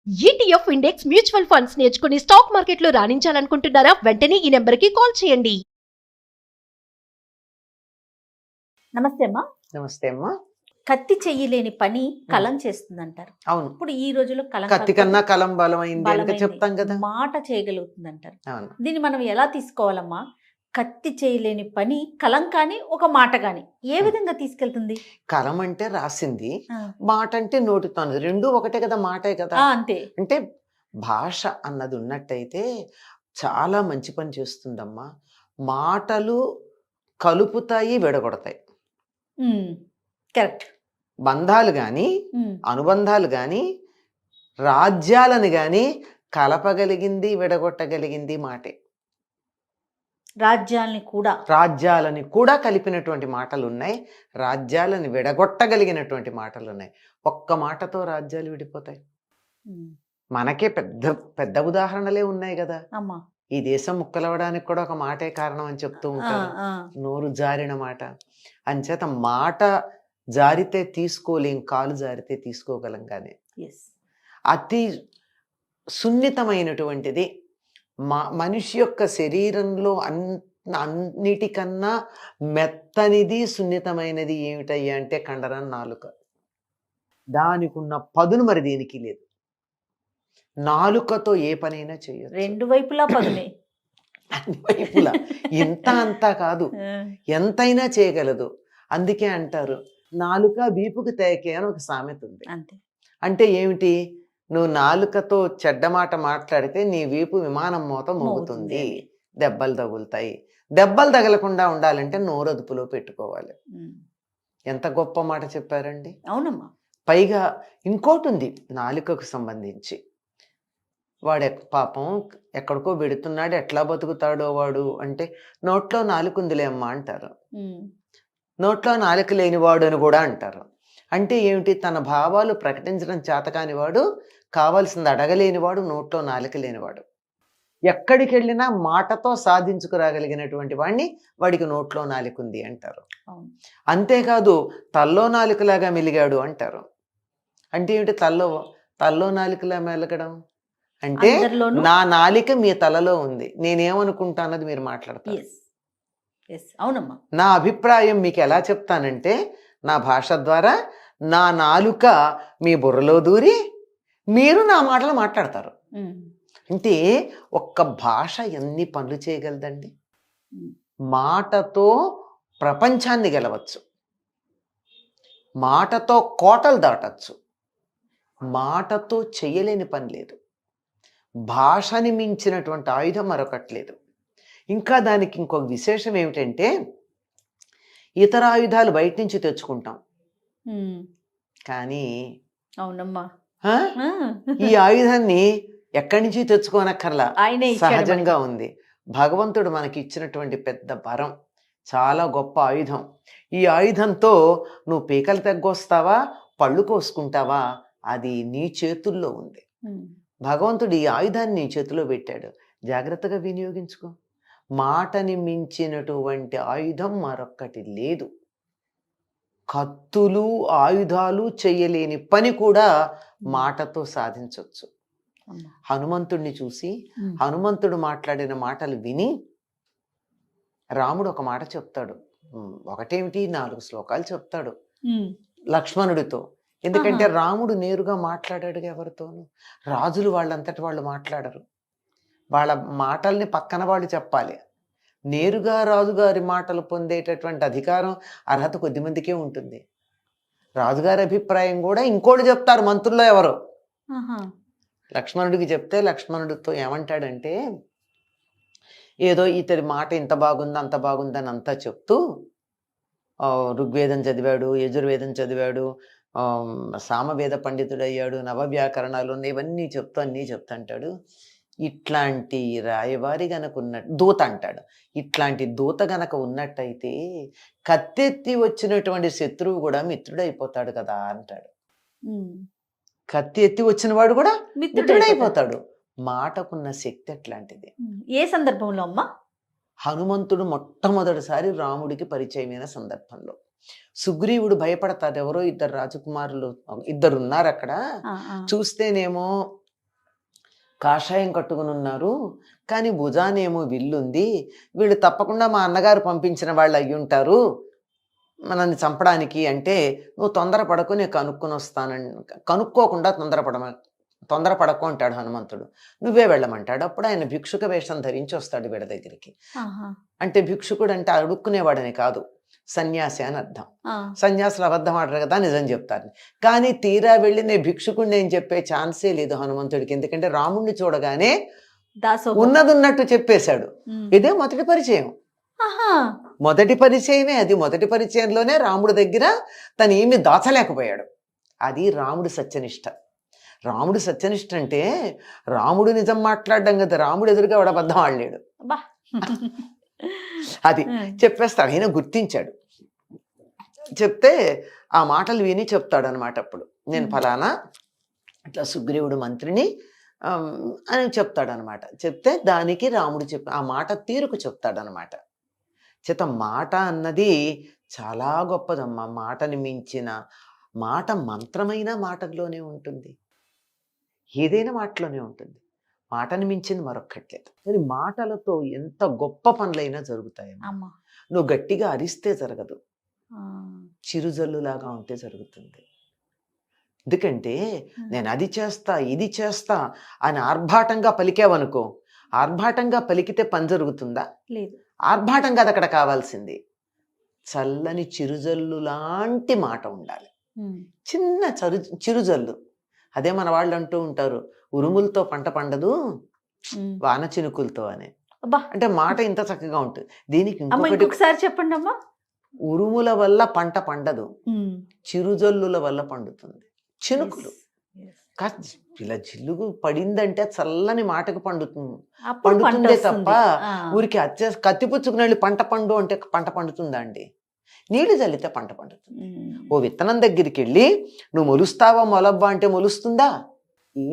ETF index mutual funds నేర్చుకుని stock మార్కెట్లో రాణించాలనుకుంటున్నారా? వెంటనే ఈ నెంబర్కి కాల్ చేయండి. నమస్తే అమ్మా. నమస్తే అమ్మా. కత్తి చెయ్యలేని పని కలం చేస్తుందంటారు. అవును, ఇప్పుడు ఈ రోజుల్లో కలం కత్తి కన్నా కలం బలమైంది అంటే బలమైంది. చెప్తాం కదా. మాట చేయగలుగుతుందంటారు. అవును, దీన్ని మనం ఎలా తీసుకోవాలమ్మా? కత్తి చేయలేని పని కలం కానీ ఒక మాట కానీ ఏ విధంగా తీసుకెళ్తుంది? కలం అంటే రాసింది, ఆ, మాట అంటే నోటితోనది, రెండు ఒకటే కదా, మాటే కదా. అంతే. అంటే భాష అన్నది ఉన్నట్టయితే చాలా మంచి పని చేస్తుందమ్మా. మాటలు కలుపుతాయి, విడగొడతాయి. కరెక్ట్. బంధాలు కానీ అనుబంధాలు కానీ రాజ్యాలను కానీ కలపగలిగింది, విడగొట్టగలిగింది మాటే. రాజ్యాలని కూడా కలిపినటువంటి మాటలు ఉన్నాయి, రాజ్యాలను విడగొట్టగలిగినటువంటి మాటలు ఉన్నాయి. ఒక్క మాటతో రాజ్యాలు విడిపోతాయి. మనకే పెద్ద పెద్ద ఉదాహరణలే ఉన్నాయి కదా. ఈ దేశం ముక్కలవడానికి కూడా ఒక మాటే కారణం అని చెప్తూ ఉంటారు. నోరు జారిన మాట. అంచేత మాట జారితే తీసుకోలేం, కాలు జారితే తీసుకోగలం. కానీ అతి సున్నితమైనటువంటిది మనిషి యొక్క శరీరంలో అన్నిటికన్నా మెత్తనిది, సున్నితమైనది ఏమిటయ్యా అంటే కండరం, నాలుక. దానికి ఉన్న పదును మరి దేనికి లేదు. నాలుకతో ఏ పనైనా చేయొచ్చు, రెండు వైపులా పదునే. అన్ని వైపులా, ఇంత అంతా కాదు, ఎంతైనా చేయగలదు. అందుకే అంటారు నాలుక వీపుకు తేకే అని ఒక సామెత ఉంది. అంటే ఏమిటి? నువ్వు నాలుకతో చెడ్డ మాట మాట్లాడితే నీ వీపు విమానం మోత మోగుతుంది, దెబ్బలు తగులుతాయి. దెబ్బలు తగలకుండా ఉండాలంటే నోరదుపులో పెట్టుకోవాలి. ఎంత గొప్ప మాట చెప్పారండి. అవునమ్మా. పైగా ఇంకోటి ఉంది నాలుకకు సంబంధించి. వాడు పాపం ఎక్కడికో వెడుతున్నాడు, ఎట్లా బతుకుతాడో వాడు అంటే, నోట్లో నాలుకుందిలే అమ్మా అంటారు. నోట్లో నాలుక లేనివాడు అని కూడా అంటారు. అంటే ఏమిటి? తన భావాలు ప్రకటించడం చేతకానివాడు, కావాల్సింది అడగలేనివాడు, నోట్లో నాలుక లేనివాడు. ఎక్కడికి వెళ్ళినా మాటతో సాధించుకురాగలిగినటువంటి వాడిని వాడికి నోట్లో నాలుకుంది అంటారు. అంతేకాదు తల్లో నాలుకలాగా మెలిగాడు అంటారు. అంటే ఏమిటి? తల్లో నాలుకలా మెలగడం అంటే, నా నాలిక మీ తలలో ఉంది, నేనేమనుకుంటానది మీరు మాట్లాడతారు. అవునమ్మా. నా అభిప్రాయం మీకు ఎలా చెప్తానంటే, నా భాష ద్వారా నా నాలుక మీ బుర్రలో దూరి మీరు నా మాటలు మాట్లాడతారు. అంటే ఒక్క భాష ఎన్ని పనులు చేయగలదండి. మాటతో ప్రపంచాన్ని గెలవచ్చు, మాటతో కోటలు దాటచ్చు, మాటతో చేయలేని పని లేదు. భాషని మించినటువంటి ఆయుధం మరొకటి లేదు. ఇంకా దానికి ఇంకొక విశేషం ఏమిటంటే, ఇతర ఆయుధాలు బయట నుంచి తెచ్చుకుంటాం, కానీ అవునమ్మా, ఈ ఆయుధాన్ని ఎక్కడి నుంచి తెచ్చుకోనక్కర్లా, సహజంగా ఉంది. భగవంతుడు మనకి ఇచ్చినటువంటి పెద్ద వరం, చాలా గొప్ప ఆయుధం. ఈ ఆయుధంతో నువ్వు పీకలు తగ్గొస్తావా, పళ్ళు కోసుకుంటావా, అది నీ చేతుల్లో ఉంది. భగవంతుడు ఈ ఆయుధాన్ని నీ చేతిలో పెట్టాడు, జాగ్రత్తగా వినియోగించుకో. మాటని మించినటువంటి ఆయుధం మరొక్కటి లేదు. కత్తులు, ఆయుధాలు చేయలేని పని కూడా మాటతో సాధించవచ్చు. హనుమంతుడిని చూసి, హనుమంతుడు మాట్లాడిన మాటలు విని రాముడు ఒక మాట చెప్తాడు. ఒకటేమిటి, 4 శ్లోకాలు చెప్తాడు లక్ష్మణుడితో. ఎందుకంటే రాముడు నేరుగా మాట్లాడాడు ఎవరితోనూ. రాజులు వాళ్ళంతటి వాళ్ళు మాట్లాడరు, వాళ్ళ మాటల్ని పక్కన వాళ్ళు చెప్పాలి. నేరుగా రాజుగారి మాటలు పొందేటటువంటి అధికారం, అర్హత కొద్దిమందికే ఉంటుంది. రాజుగారి అభిప్రాయం కూడా ఇంకోటి చెప్తారు మంత్రుల్లో ఎవరో. లక్ష్మణుడికి చెప్తే లక్ష్మణుడితో ఏమంటాడంటే, ఏదో ఇతడి మాట ఇంత బాగుంది అంత బాగుందని అంతా చెప్తూ, ఋగ్వేదం చదివాడు, యజుర్వేదం చదివాడు, సామవేద పండితుడయ్యాడు, నవవ్యాకరణాలు ఉన్నాయి, ఇవన్నీ చెప్తూ అన్నీ చెప్తాంటాడు. ఇట్లాంటి రాయవారి గనక దూత అంటాడు, ఇట్లాంటి దూత గనక ఉన్నట్టయితే కత్తెత్తి వచ్చినటువంటి శత్రువు కూడా మిత్రుడైపోతాడు కదా అంటాడు. కత్తి ఎత్తి వచ్చిన వాడు కూడా మిత్రుడైపోతాడు. మాటకున్న శక్తి అట్లాంటిది. ఏ సందర్భంలో అమ్మా? హనుమంతుడు మొట్టమొదటిసారి రాముడికి పరిచయమైన సందర్భంలో. సుగ్రీవుడు భయపడతాడు, ఎవరో 2 రాజకుమారులు 2 ఉన్నారు అక్కడ, చూస్తేనేమో కాషాయం కట్టుకుని ఉన్నారు, కానీ భుజానేమో విల్లుంది. వీళ్ళు తప్పకుండా మా అన్నగారు పంపించిన వాళ్ళు అయ్యి ఉంటారు మనల్ని చంపడానికి అంటే, నువ్వు తొందరపడకు, నేను కనుక్కొని వస్తానని. కనుక్కోకుండా తొందరపడకు అంటాడు హనుమంతుడు. నువ్వే వెళ్ళమంటాడు. అప్పుడు ఆయన భిక్షుక వేషం ధరించి వస్తాడు వీళ్ళ దగ్గరికి. అంటే భిక్షుకుడు అంటే అడుక్కునేవాడని కాదు, సన్యాసి అని అర్థం. సన్యాసులు అబద్ధం ఆడరు కదా, నిజం చెప్తారు. కానీ తీరా వెళ్ళి నేను భిక్షుకుడిని అని చెప్పే ఛాన్సే లేదు హనుమంతుడికి. ఎందుకంటే రాముణ్ణి చూడగానే ఉన్నది ఉన్నట్టు చెప్పేశాడు. ఇదే మొదటి పరిచయం. మొదటి పరిచయమే అది. మొదటి పరిచయంలోనే రాముడి దగ్గర తను ఏమి దాచలేకపోయాడు. అది రాముడు సత్యనిష్ట. రాముడు సత్యనిష్ట అంటే రాముడు నిజం మాట్లాడడం కదా, రాముడు ఎదురుగా వాడు అబద్ధం ఆడలేడు. అది చెప్పేస్తాడు. ఆయన గుర్తించాడు. చెప్తే ఆ మాటలు విని చెప్తాడు అనమాట. అప్పుడు నేను ఫలానా ఇట్లా సుగ్రీవుడు మంత్రిని అని చెప్తాడు అనమాట. చెప్తే దానికి రాముడు ఆ మాట తీరుకు చెప్తాడనమాట. చేత మాట అన్నది చాలా గొప్పదమ్మా. మాటని మించిన మాట మంత్రమైన మాటల్లోనే ఉంటుంది, ఏదైనా మాటలోనే ఉంటుంది. మాటని మించింది మరొక్కట్లేదు. కానీ మాటలతో ఎంత గొప్ప పనులైనా జరుగుతాయి. నువ్వు గట్టిగా అరిస్తే జరగదు, చిరుజల్లులాగా ఉంటే జరుగుతుంది. ఎందుకంటే నేను అది చేస్తా ఇది చేస్తా అని ఆర్భాటంగా పలికావనుకో, ఆర్భాటంగా పలికితే పని జరుగుతుందా? లేదు. ఆర్భాటం కాదు అక్కడ కావాల్సింది, చల్లని చిరుజల్లు లాంటి మాట ఉండాలి. చిన్న చిరుజల్లు. అదే మన వాళ్ళు అంటూ ఉంటారు, ఉరుములతో పంట పండదు, వాన చినుకులతో అని. అంటే మాట ఇంత చక్కగా ఉంటుంది. దీనికి ఒకసారి చెప్పండి అమ్మా. ఉరుముల వల్ల పంట పండదు, చిరుజల్లుల వల్ల పండుతుంది. చినుకులు ఇలా జిల్లుగు పడిందంటే చల్లని మాటకు పండుతుందే తప్ప ఊరికి కత్తిపుచ్చుకుని వెళ్ళి పంట పండు అంటే పంట పండుతుందా అండి? నీళ్లు చల్లితే పంట పండుతుంది. ఓ విత్తనం దగ్గరికి వెళ్ళి నువ్వు మొలుస్తావా మొలవ్వా అంటే మొలుస్తుందా?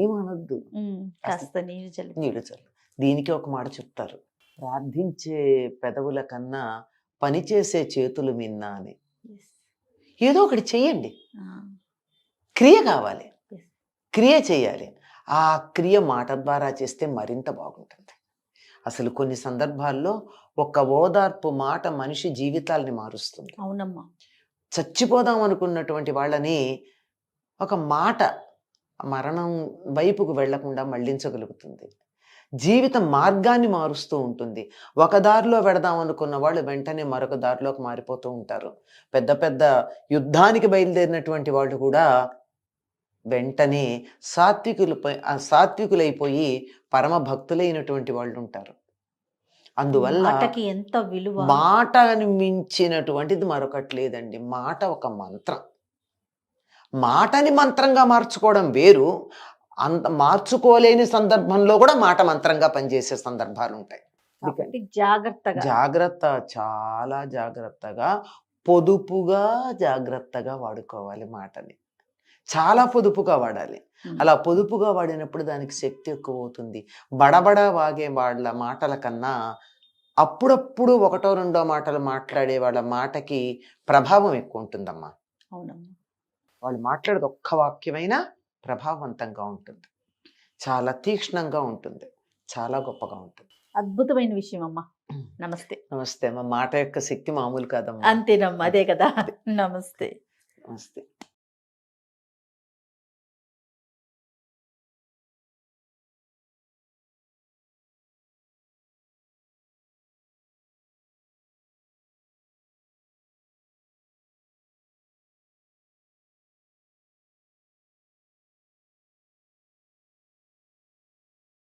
ఏమనొద్దు, నీళ్లు చల్లు. దీనికి ఒక మాట చెప్తారు, ప్రార్థించే పెదవుల కన్నా పనిచేసే చేతులు మిన్నా అని. ఏదో ఒకటి చెయ్యండి, క్రియ కావాలి, క్రియ చేయాలి. ఆ క్రియ మాట ద్వారా చేస్తే మరింత బాగుంటుంది. అసలు కొన్ని సందర్భాల్లో ఒక ఓదార్పు మాట మనిషి జీవితాలని మారుస్తుంది. అవునమ్మా. చచ్చిపోదాం అనుకున్నటువంటి వాళ్ళని ఒక మాట మరణం వైపుకు వెళ్లకుండా మళ్లించగలుగుతుంది. జీవిత మార్గాన్ని మారుస్తూ ఉంటుంది. ఒక దారిలో వెడదాం అనుకున్న వాళ్ళు వెంటనే మరొక దారిలోకి మారిపోతూ ఉంటారు. పెద్ద పెద్ద యుద్ధానికి బయలుదేరినటువంటి వాళ్ళు కూడా వెంటనే సాత్వికులైపోయి పరమ భక్తులైనటువంటి వాళ్ళు ఉంటారు. అందువల్ల ఎంత విలువ, మాటని మించినటువంటిది మరొకటి లేదండి. మాట ఒక మంత్రం. మాటని మంత్రంగా మార్చుకోవడం వేరు, మార్చుకోలేని సందర్భంలో కూడా మాట మంత్రంగా పనిచేసే సందర్భాలు ఉంటాయి. జాగ్రత్త, చాలా జాగ్రత్తగా, పొదుపుగా జాగ్రత్తగా వాడుకోవాలి మాటని. చాలా పొదుపుగా వాడాలి. అలా పొదుపుగా వాడినప్పుడు దానికి శక్తి ఎక్కువ అవుతుంది. బడబడ వాగే వాళ్ళ మాటల కన్నా అప్పుడప్పుడు ఒకటో రెండో మాటలు మాట్లాడే వాళ్ళ మాటకి ప్రభావం ఎక్కువ ఉంటుందమ్మా. అవునమ్మా. వాళ్ళు మాట్లాడేది ఒక్క వాక్యమైనా ప్రభావవంతంగా ఉంటుంది, చాలా తీక్ష్ణంగా ఉంటుంది, చాలా గొప్పగా ఉంటుంది. అద్భుతమైన విషయం అమ్మా. నమస్తే. నమస్తే అమ్మా. మాట యొక్క శక్తి మామూలు కాదమ్మా. అంతేనమ్మా, అదే కదా. నమస్తే. నమస్తే.